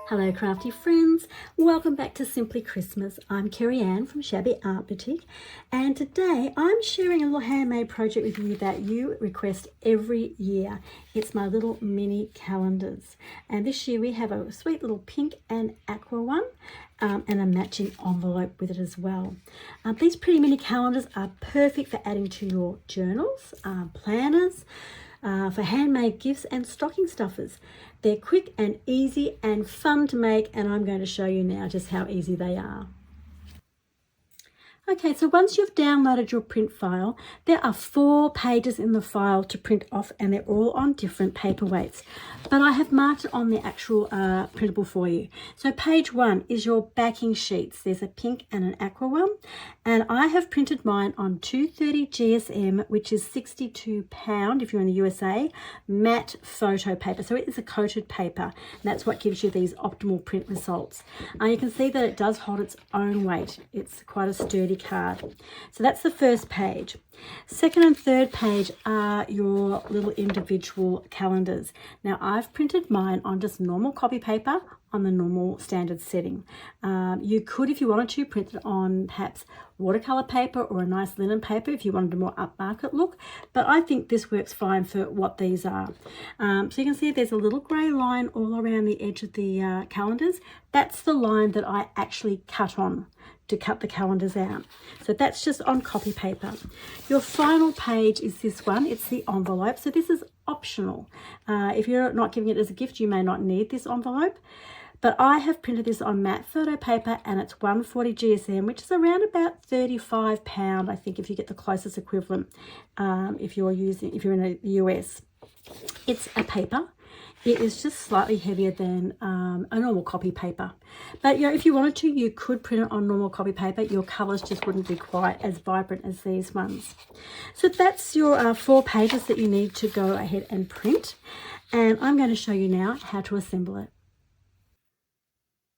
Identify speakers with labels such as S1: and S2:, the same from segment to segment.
S1: Hello crafty friends, welcome back to Simply Christmas. I'm Kerry Ann from Shabby Art Boutique, and today I'm sharing a little handmade project with you that you request every year. It's my little mini calendars, and this year we have a sweet little pink and aqua one and a matching envelope with it as well. These pretty mini calendars are perfect for adding to your journals, planners, for handmade gifts and stocking stuffers. They're quick and easy and fun to make, and I'm going to show you now just how easy they are. Okay, so once you've downloaded your print file, there are 4 pages in the file to print off, and they're all on different paper weights. But I have marked it on the actual printable for you. So page 1 is your backing sheets. There's a pink and an aqua one, and I have printed mine on 230 GSM, which is 62 pound if you're in the USA, matte photo paper. So it is a coated paper, and that's what gives you these optimal print results. You can see that it does hold its own weight. It's quite a sturdy card. So that's the first page. Second and third page are your little individual calendars. Now I've printed mine on just normal copy paper on the normal standard setting. You could, if you wanted to, print it on perhaps watercolor paper or a nice linen paper if you wanted a more upmarket look, but I think this works fine for what these are. So you can see there's a little grey line all around the edge of the calendars. That's the line that I actually cut on to cut the calendars out. So that's just on copy paper. Your final page is this one. It's the envelope. So this is optional. If you're not giving it as a gift, you may not need this envelope. But I have printed this on matte photo paper, and it's 140 GSM, which is around about 35 pound, I think, if you get the closest equivalent, if you're in the US. It's a paper. It is just slightly heavier than a normal copy paper. But if you wanted to, you could print it on normal copy paper. Your colours just wouldn't be quite as vibrant as these ones. So that's your 4 pages that you need to go ahead and print. And I'm going to show you now how to assemble it.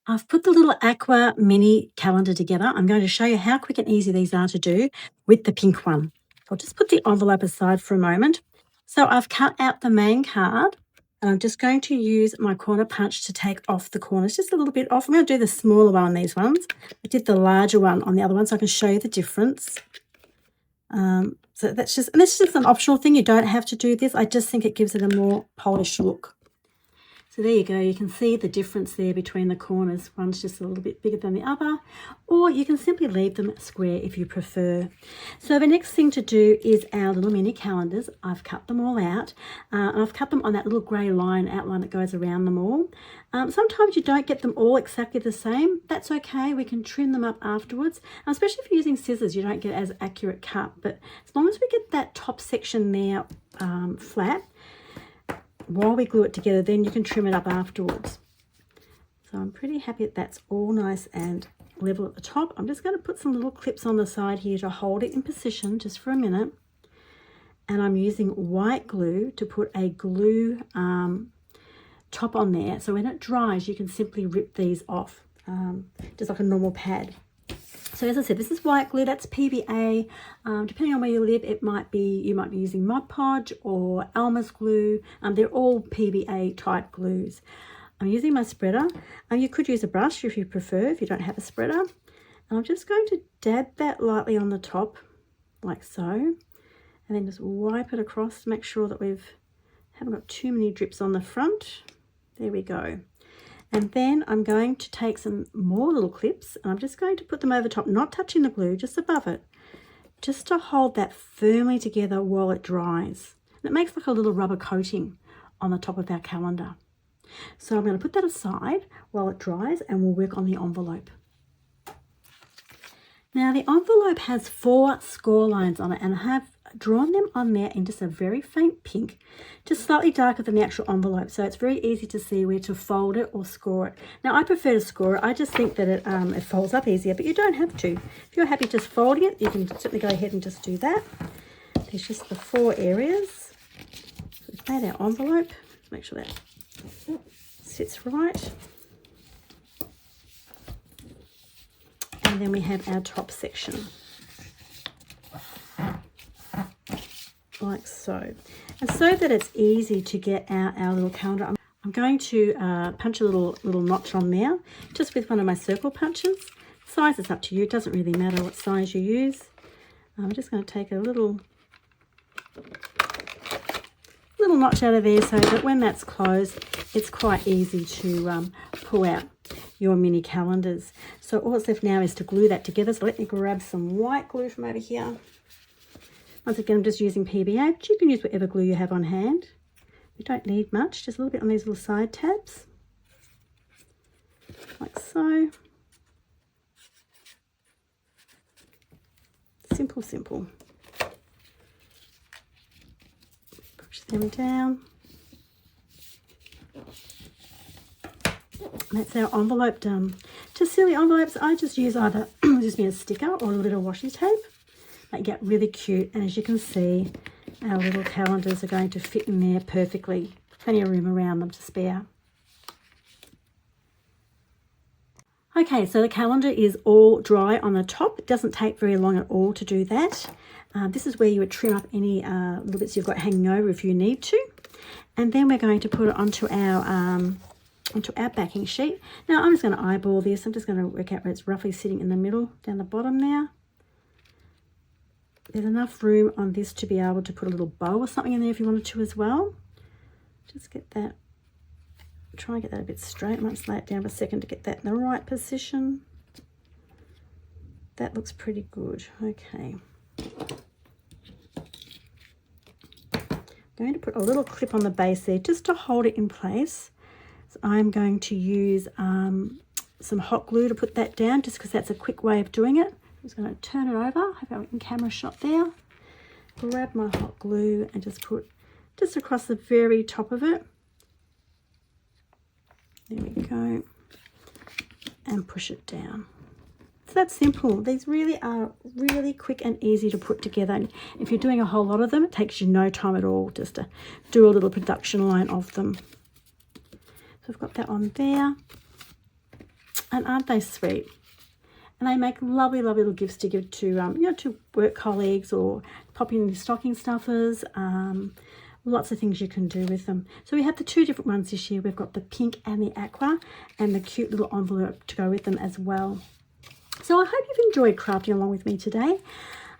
S1: I've put the little aqua mini calendar together. I'm going to show you how quick and easy these are to do with the pink one. I'll just put the envelope aside for a moment. So I've cut out the main card. And I'm just going to use my corner punch to take off the corners, just a little bit off. I'm going to do the smaller one on these ones. I did the larger one on the other one, so I can show you the difference. So that's just an optional thing. You don't have to do this. I just think it gives it a more polished look. So there you go. You can see the difference there between the corners. One's just a little bit bigger than the other, or you can simply leave them square if you prefer. So the next thing to do is our little mini calendars. I've cut them all out, and I've cut them on that little grey line outline that goes around them all. Sometimes you don't get them all exactly the same. That's okay. We can trim them up afterwards, especially if you're using scissors. You don't get as accurate cut, but as long as we get that top section there flat, while we glue it together, then you can trim it up afterwards. So I'm pretty happy that that's all nice and level at the top. I'm just going to put some little clips on the side here to hold it in position just for a minute. And I'm using white glue to put a glue top on there. So when it dries, you can simply rip these off, just like a normal pad. So as I said, this is white glue, that's PVA. Depending on where you live, you might be using Mod Podge or Elmer's glue. They're all PVA type glues. I'm using my spreader. You could use a brush if you prefer, if you don't have a spreader. And I'm just going to dab that lightly on the top, like so. And then just wipe it across to make sure that we haven't got too many drips on the front. There we go. And then I'm going to take some more little clips, and I'm just going to put them over top, not touching the glue, just above it, just to hold that firmly together while it dries. And it makes like a little rubber coating on the top of our calendar. So I'm going to put that aside while it dries, and we'll work on the envelope. Now the envelope has 4 score lines on it, and I have drawn them on there in just a very faint pink, just slightly darker than the actual envelope, so it's very easy to see where to fold it or score it. Now I prefer to score it. I just think that it folds up easier, but you don't have to. If you're happy just folding it, you can certainly go ahead and just do that. There's just the 4 areas. So we've made our envelope. Make sure that sits right. And then we have our top section, like so. And so that it's easy to get out our little calendar, I'm going to punch a little notch on there, just with one of my circle punches. Size is up to you. It doesn't really matter what size you use. I'm just going to take a little notch out of there so that when that's closed, it's quite easy to pull out your mini calendars. So all that's left now is to glue that together. So let me grab some white glue from over here. Once again, I'm just using PVA, but you can use whatever glue you have on hand. You don't need much, just a little bit on these little side tabs, like so. Simple, simple. Push them down. That's our envelope done. To seal the envelopes, I just use either a sticker or a little bit of washi tape. They get really cute, and as you can see, our little calendars are going to fit in there perfectly. Plenty of room around them to spare. Okay, so the calendar is all dry on the top. It doesn't take very long at all to do that. This is where you would trim up any little bits you've got hanging over if you need to. And then we're going to put it onto our backing sheet. Now I'm just going to eyeball this. I'm just going to work out where it's roughly sitting in the middle, down the bottom there. There's enough room on this to be able to put a little bow or something in there if you wanted to as well. Just get that, try and get that a bit straight. I might lay it down for a second to get that in the right position. That looks pretty good. Okay. I'm going to put a little clip on the base there just to hold it in place. So I'm going to use some hot glue to put that down, just because that's a quick way of doing it. I'm just going to turn it over. I have a camera shot there. Grab my hot glue and just put just across the very top of it. There we go. And push it down. It's that simple. These really are really quick and easy to put together. And if you're doing a whole lot of them, it takes you no time at all just to do a little production line of them. So I've got that on there. And aren't they sweet? And they make lovely, lovely little gifts to give to, to work colleagues, or pop in stocking stuffers. Lots of things you can do with them. So we have the two different ones this year. We've got the pink and the aqua, and the cute little envelope to go with them as well. So I hope you've enjoyed crafting along with me today.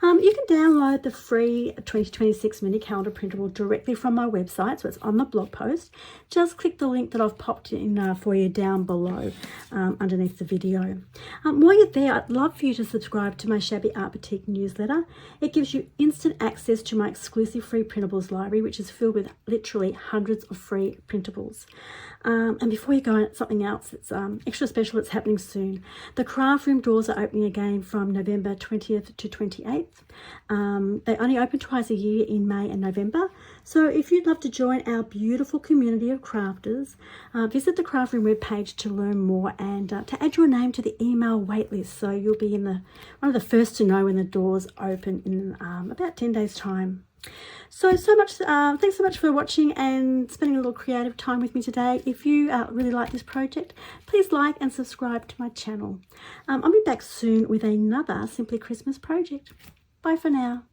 S1: You can download the free 2026 mini calendar printable directly from my website, so it's on the blog post. Just click the link that I've popped in for you down below underneath the video. While you're there, I'd love for you to subscribe to my Shabby Art Boutique newsletter. It gives you instant access to my exclusive free printables library, which is filled with literally hundreds of free printables. And before you go on, something else that's extra special that's happening soon. The craft room doors are opening again from November 20th to 28th. They only open twice a year in May and November. So if you'd love to join our beautiful community of crafters, visit the craft room webpage to learn more and to add your name to the email waitlist. So you'll be in one of the first to know when the doors open in about 10 days time. So much thanks so much for watching and spending a little creative time with me today. If you really like this project, please like and subscribe to my channel. I'll be back soon with another Simply Christmas project. Bye for now.